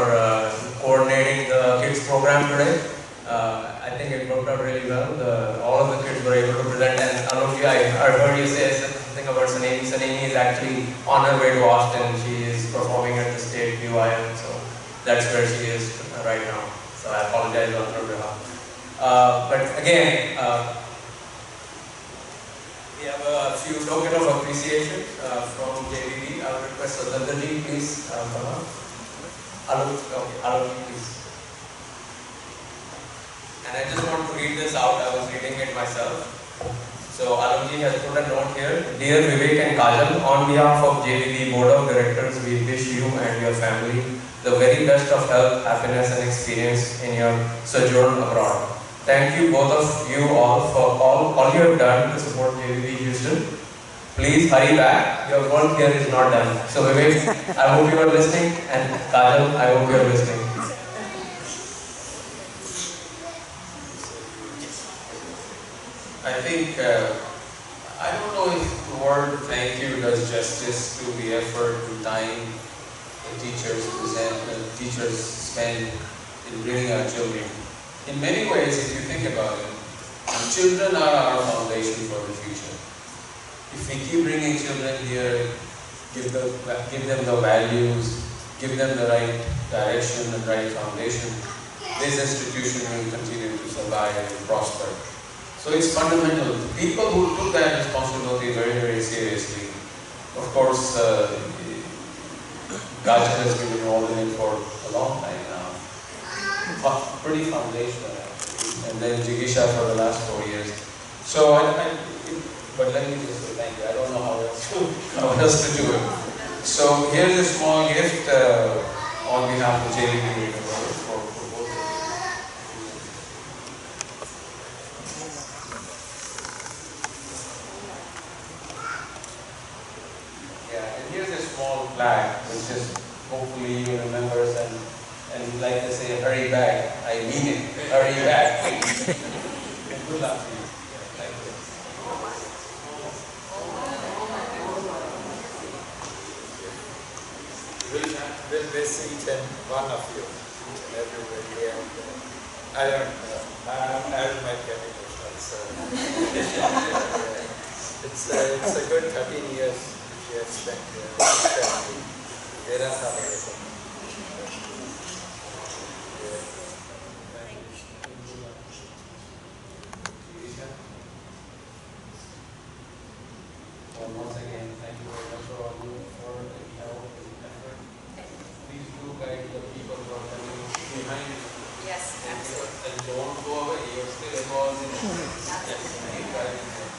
coordinating the kids program today. I think it worked out really well. All of the kids were able to present, and Alokji, I heard you say something about Sanemi. Sanemi is actually on her way to Austin. She is performing at the State UIM, so that's where she is right now. So I apologize on her behalf. But again, we have a few token of appreciation from JVB. I would request Sadanji, please come up. Alokji, please. And I just want to read this out. I was reading it myself. So Alokji has put a note here. Dear Vivek and Kajal, on behalf of JVB Board of Directors, we wish you and your family the very best of health, happiness and experience in your sojourn abroad. Thank you both of you all for all you have done to support JVB Houston. Please hurry back. Your work here is not done. So Vivek, I hope you are listening, and Kajal, I hope you are listening. I think, I don't know if the word thank you does justice to the effort and time the teachers spend in bringing our children. In many ways, if you think about it, children are our foundation for the future. If we keep bringing children here, give them the values, give them the right direction and right foundation, this institution will continue to survive and prosper. So it's fundamental. People who took that responsibility very, very seriously. Of course, Kajal has been involved in it for a long time now. Pretty foundational actually. And then Jigisha for the last 4 years. So, but let me just say thank you. I don't know how else to do it. So here's a small gift on behalf of JVB for both of you. Yeah, and here's a small plaque which just hopefully you remember and like to say, hurry back. I mean it. Hurry back. And good luck to you. Thank you. We'll see each and one of you, everybody. And I don't know. I might get emotional. So it's a good 13 years she has spent here. There are some Once again, thank you very much for all you for the help and effort. Please do guide the people who are coming behind you. Yes, absolutely. And don't go away, you're still involved in it. Keep guiding them.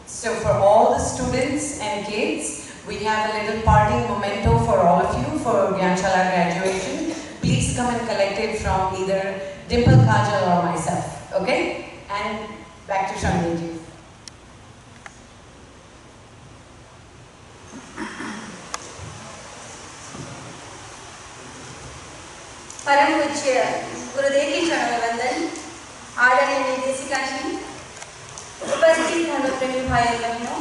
So for all the students and kids, we have a little parting memento for all of you for Gyanshala graduation. Please come and collect it from either Dimple, Kajal or myself, okay? And back to Shamiji. परम पूज्य गुरुदेव की चरणों वंदन, आदरणीय निर्देशिका जी, उपस्थित धर्मप्रेमी भाई बहनों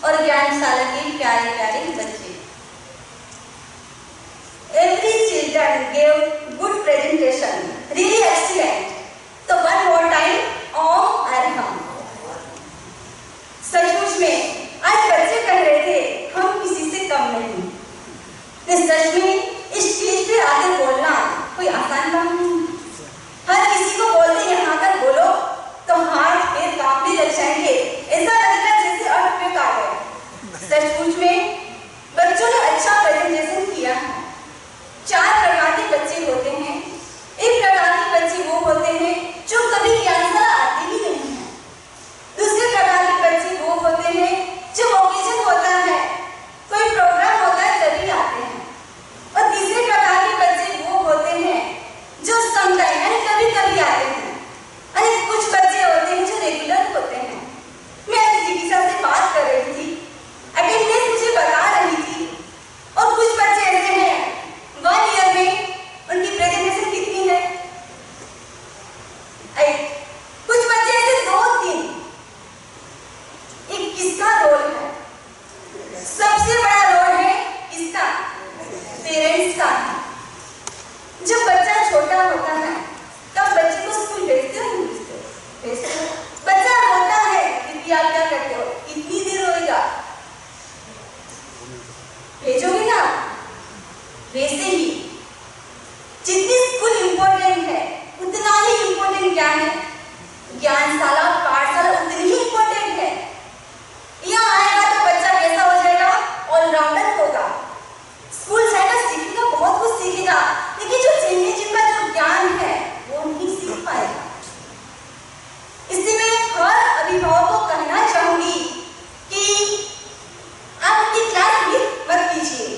और ज्ञानशाला के प्यारे प्यारे बच्चे। Every children gave good presentation, really excellent. So one more time, Om Arham. सचमुच में आज बच्चे कह रहे थे हम किसी से कम नहीं। इस सच में इस स्टेज पे आगे बोलना कोई आसान काम नहीं। हर किसी को बोलते यहाँ तक बोलो तो हाथ पैर कांपने लग जाएंगे, ऐसा लगेगा जैसे अर्थ पे आ गए। सचमुच में पाएगा। इससे मैं हर अभिभावक को कहना चाहूंगी कि आप उनकी क्लास मिस मत कीजिए।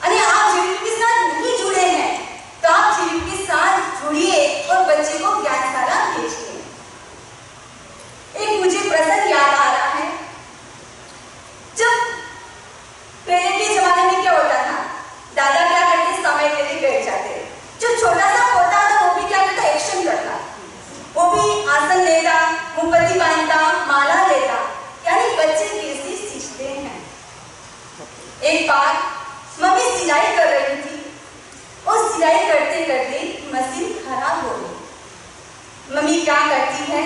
अरे आप JVB के साथ नहीं जुड़े हैं तो आप JVB के साथ जुड़िए और बच्चे को ज्ञानशाला भेजिए। एक मुझे प्रसंग याद आ रहा है, जब पहले के जमाने में क्या होता था, दादा क्या करते, समय के लिए बैठ जाते, जो छोटा सा होता था वो भी क्या करता, एक्शन करता, वो भी आसन लेता, मुंबत्ती बांधता, माला लेता, यानी बच्चे कैसे सीखते हैं। एक बार मम्मी सिलाई कर रही थी और सिलाई करते करते मशीन खराब हो गई। मम्मी क्या करती है,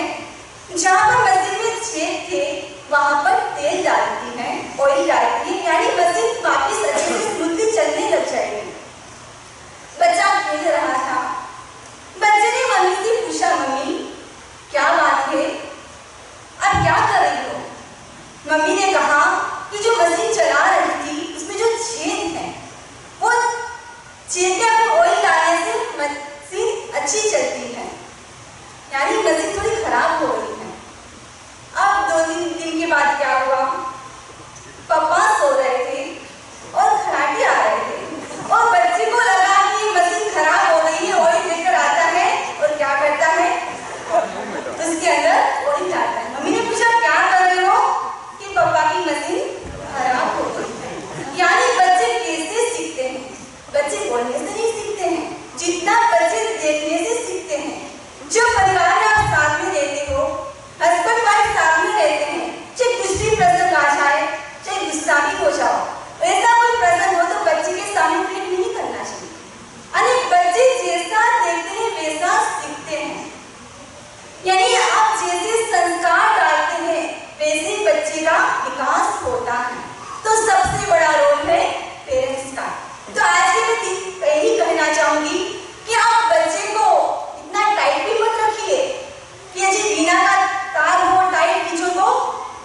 जहाँ पर मशीन में छेद थे वहां पर तेल डालती है, ऑयल डालती है, यानी मशीन वापस अच्छे से स्मूथली चलने लग जाएगी। बच्चा खेल रहा था, बच्चे ने मम्मी से पूछा, मम्मी क्या बात है, अब क्या कर रही हो? मम्मी ने कहा कि जो मशीन चला रही थी उसमें जो छेद है, वो छेद के आपको ऑयल डालने से मशीन अच्छी चलती है, यानी मशीन थोड़ी खराब हो गई है। अब 2-3 दिन के बाद क्या हुआ, पापा सो रहे थे और खराटे आ रहे थे और बच्चे को लगा कि मशीन खराब हो गई है, ऑयल लेकर आता है और क्या करता है, उसके अंदर ऑयल डालता है। मम्मी ने पूछा क्या कर रहे हो, कि पापा की मशीन खराब हो गई है। यानी बच्चे कैसे सीखते हैं, बच्चे बोलने से नहीं सीखते हैं, जितना बच्चे देखने से सीखते हैं। जो परिवार में आप साथ में रहते हो, हस्बैंड वाइफ साथ में रहते हैं, चाहे कुछ भी प्रसंग आ जाए, चाहे गुस्सा भी हो जाओ, ऐसा कोई प्रसंग हो तो बच्चे के सामने प्रेम नहीं करना चाहिए। यानी बच्चे जैसा देखते हैं वैसा सीखते हैं, यानी आप जैसे संस्कार डालते हैं वैसे बच्चे का विकास होता है। तो सबसे बड़ा रोल है पेरेंट्स का। तो आज के मैं यही कहना चाहूंगी कि आप बच्चे को इतना टाइट भी मत रखिए कि अजी बिना का तार हो टाइट खींचो तो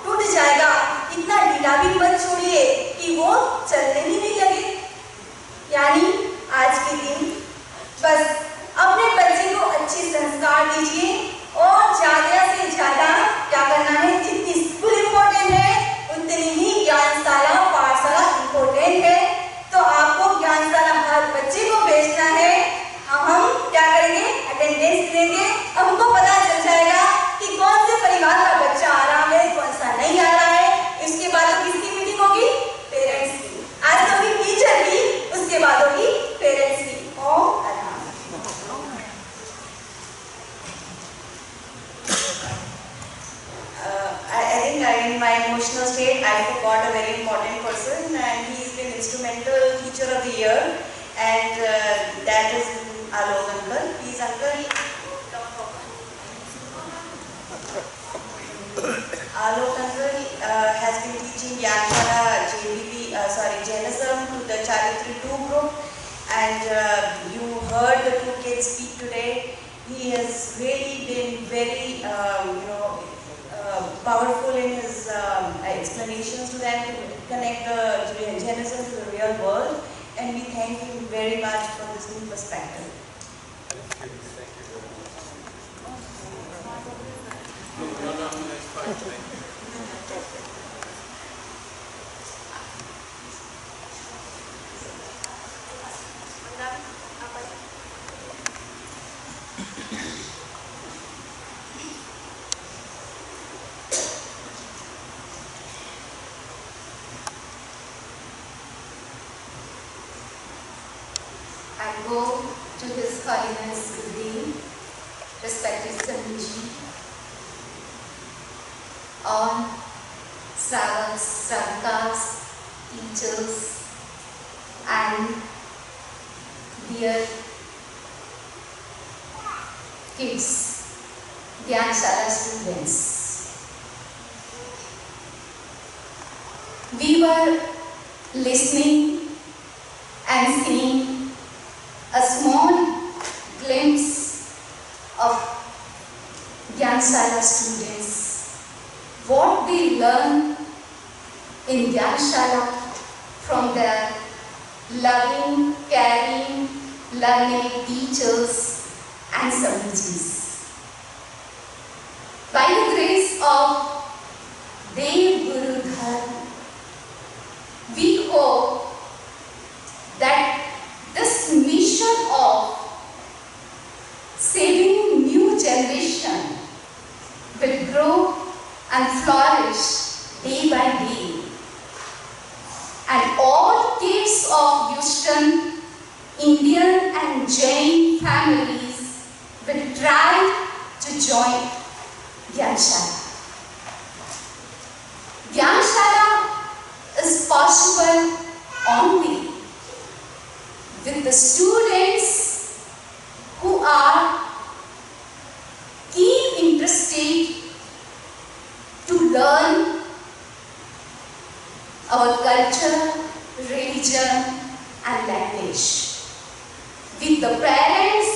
टूट जाएगा, इतना ढीला भी मत छोड़िए कि वो चलने ही नहीं लगे। यानी आज के दिन बस अपने बच्चे को अच्छे संस्कार दीजिए और ज्यादा से ज्यादा क्या करना है, जितनी स्कूल इम्पोर्टेंट है उतनी ही ज्ञानशाला पाठशाला इम्पोर्टेंट है। तो आपको ज्ञानशाला हर बच्चे को भेजना है। हम क्या करेंगे, अटेंडेंस लेंगे, हमको पता चल जाएगा कि कौन से परिवार का बच्चा आ रहा है, कौन सा नहीं आ रहा है। इसके बाद तो किसकी मीटिंग होगी, पेरेंट्स की। आज तो होगी टीचर की, उसके बाद होगी पेरेंट्स की। ओम I think in my emotional state, I forgot a very important person, and he's been instrumental teacher of the year, and that is Alok uncle. Please, uncle. Alok uncle has been teaching Gyanshala JVB, Jainism to the Charitri 2 group, and you heard the 2 kids speak today. He has really been very, powerful in his explanations to them to connect the Jainism to the real world, and we thank him very much for this new perspective. I go to His Holiness Guru, respected Samiji, all Sravaks, Sravikas, teachers, and dear kids, Gyanshala students. We were listening and seeing a small glimpse of Gyanshala students. What we learn in Gyanshala from their loving, caring, learning teachers and Samijis. day by day. And all kids of Houston, Indian and Jain families will try to join Gyanshala. Gyanshala is possible only with the students who are keen interested to learn our culture, religion and language. With the parents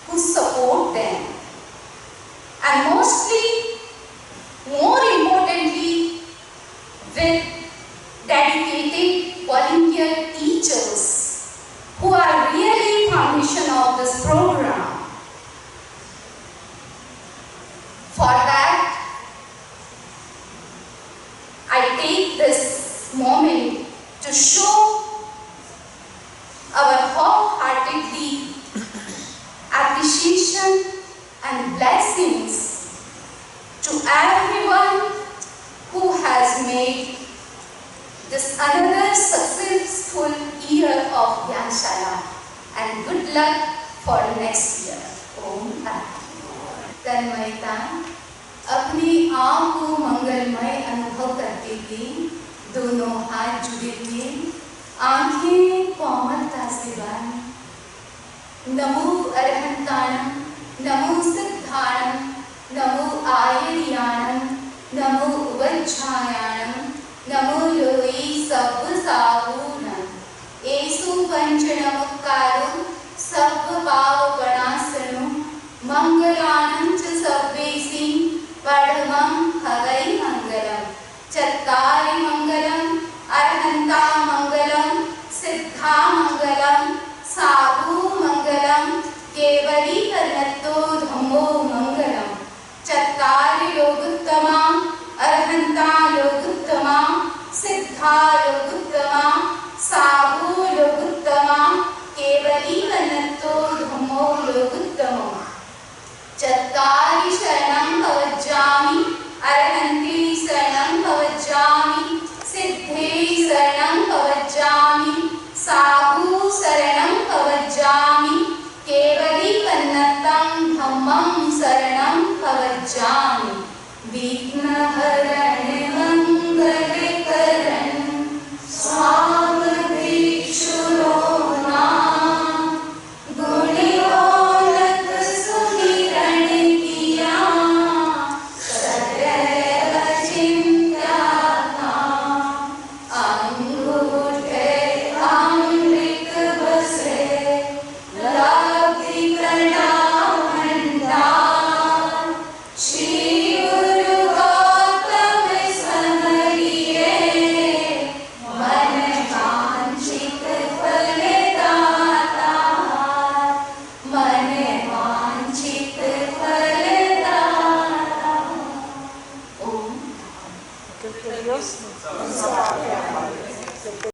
who support them. And mostly, more importantly, with dedicated volunteer teachers who are really foundation of this program. For that, I take this moment to show our wholeheartedly appreciation and blessings to everyone who has made this another successful year of Gyanshala, and good luck for next year. Om तन्मयता अपने आप को मंगलमय अनुभव करते हुए दोनों हाथ जुड़े हुए आंखें कोमलता से बंद। नमो अरहंताणं, नमो सिद्धाणं, नमो आयर्याणं, नमो वज्रायाणं, नमो लोये सब्बसाहूणं। एषु पंचनमस्कारो सर्वपावपणासनो मंगलानं च सर्वेषां परमं हवै मंगलम्। चत्वारि मंगलम्, अरहन्ता मंगलम्, सिद्धा मंगलम्, साधु मंगलम्, केवलीकरणतो धम्मो मंगलम्। चत्वारि लोकोत्तमा, अरहन्ता लोकोत्तमा, सिद्धा लोकोत्तमा, साधु लोकोत्तमा, केवलीकरणतो धम्मो लोकोत्तमः। चत्वारि शरणं भवज्जामि, अरहन्ते शरणं भवज्जामि, सिद्धे शरणं भवज्जामि, साधु शरणं भवज्जामि, केवलीकरणतं धम्मं शरणं भवज्जामि। विघ्नहरण मंगलकरण स्वामभिक्षुरो नाम, गुणियोलक सुमिरन किया सदैव चिंत्यात्मा। अंगूठे अमृत बसे लब्धि प्रणाम भंडार। श्री गुरु गौतम समरिये मन वांछित फल दाता, मन वांछित फल दाता। ओम।